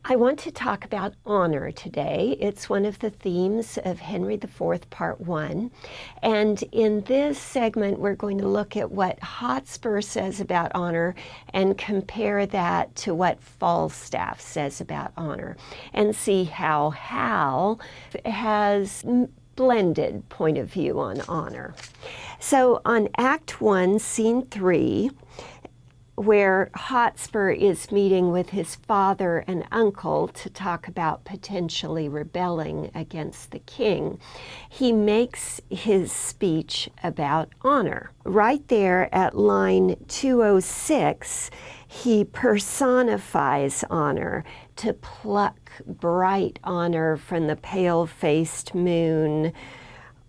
I want to talk about honor today. It's one of the themes of Henry IV, Part 1. And in this segment, we're going to look at what Hotspur says about honor and compare that to what Falstaff says about honor, and see how Hal has blended point of view on honor. So on Act 1, Scene 3, where Hotspur is meeting with his father and uncle to talk about potentially rebelling against the king, he makes his speech about honor. Right there at line 206, he personifies honor, to pluck bright honor from the pale-faced moon,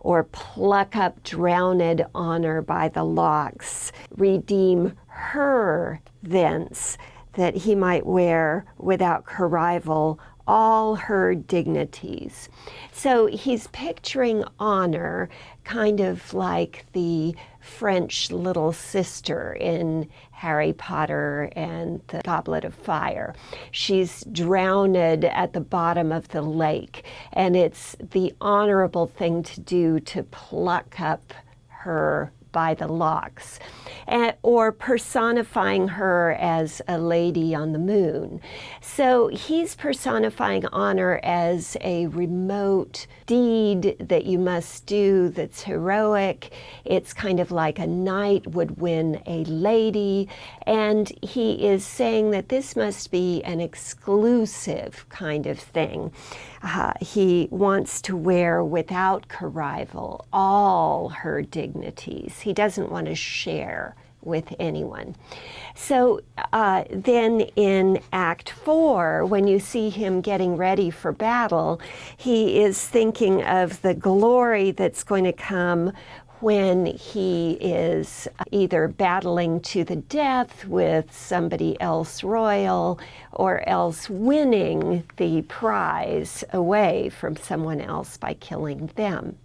or pluck up drowned honor by the locks, redeem her thence, that he might wear without rival all her dignities. So he's picturing honor kind of like the French little sister in Harry Potter and the Goblet of Fire. She's drowned at the bottom of the lake, and it's the honorable thing to do to pluck up her by the locks, or personifying her as a lady on the moon. So he's personifying honor as a remote deed that you must do that's heroic. It's kind of like a knight would win a lady, and he is saying that this must be an exclusive kind of thing. He wants to wear without rival all her dignities. He doesn't want to share with anyone. So then in Act 4, when you see him getting ready for battle, he is thinking of the glory that's going to come when he is either battling to the death with somebody else royal, or else winning the prize away from someone else by killing them.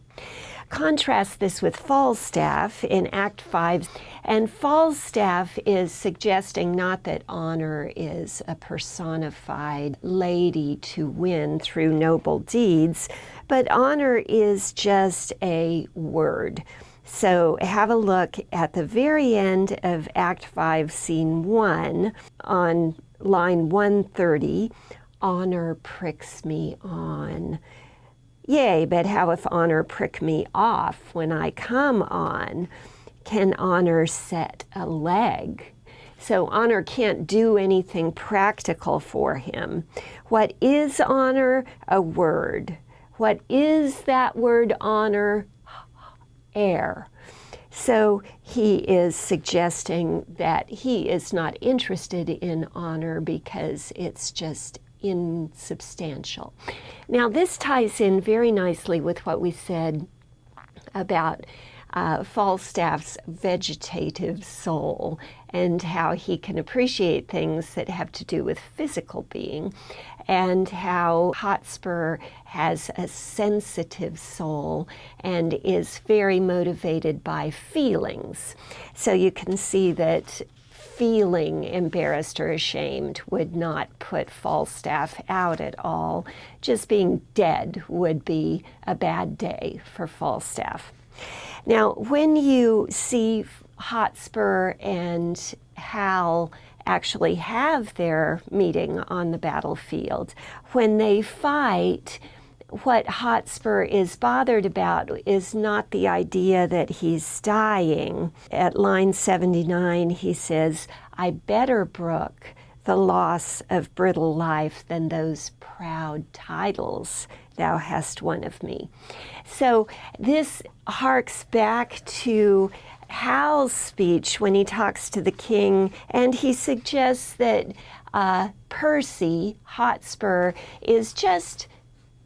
Contrast this with Falstaff in Act 5, and Falstaff is suggesting not that honor is a personified lady to win through noble deeds, but honor is just a word. So have a look at the very end of Act 5, Scene 1, on line 130, honor pricks me on. Yea, but how if honor prick me off when I come on? Can honor set a leg? So honor can't do anything practical for him. What is honor? A word. What is that word honor? Air. So he is suggesting that he is not interested in honor because it's just insubstantial. Now this ties in very nicely with what we said about Falstaff's vegetative soul and how he can appreciate things that have to do with physical being, and how Hotspur has a sensitive soul and is very motivated by feelings. So you can see that feeling embarrassed or ashamed would not put Falstaff out at all. Just being dead would be a bad day for Falstaff. Now, when you see Hotspur and Hal actually have their meeting on the battlefield, when they fight, what Hotspur is bothered about is not the idea that he's dying. At line 79, he says, I better brook the loss of brittle life than those proud titles thou hast won of me. So this harks back to Hal's speech when he talks to the king, and he suggests that Percy, Hotspur, is just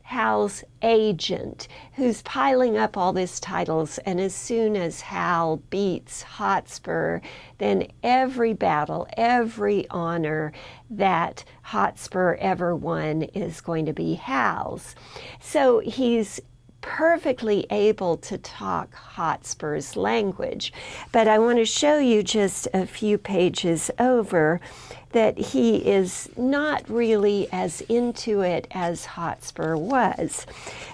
Hal's agent who's piling up all these titles, and as soon as Hal beats Hotspur, then every battle, every honor that Hotspur ever won is going to be Hal's. So he's perfectly able to talk Hotspur's language. But I want to show you just a few pages over that he is not really as into it as Hotspur was.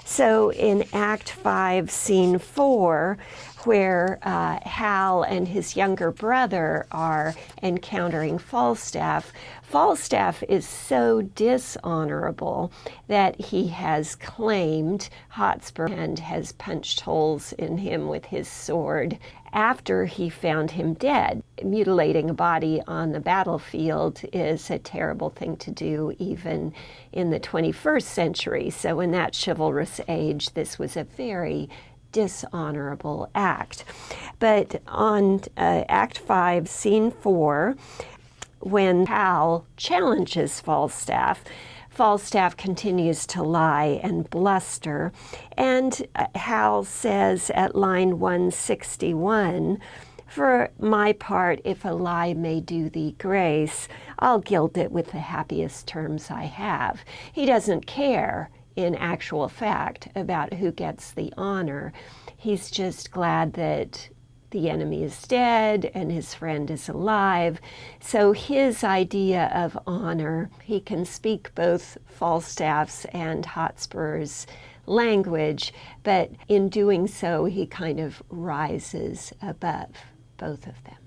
So in Act 5, Scene 4, where Hal and his younger brother are encountering Falstaff, Falstaff is so dishonorable that he has claimed Hotspur and has punched holes in him with his sword after he found him dead. Mutilating a body on the battlefield is a terrible thing to do even in the 21st century. So in that chivalrous age, this was a very dishonorable act. But on Act 5, Scene 4, when Hal challenges Falstaff, Falstaff continues to lie and bluster, and Hal says at line 161, "For my part, if a lie may do thee grace, I'll gild it with the happiest terms I have." He doesn't care, in actual fact, about who gets the honor. He's just glad that the enemy is dead and his friend is alive. So his idea of honor, he can speak both Falstaff's and Hotspur's language, but in doing so, he kind of rises above both of them.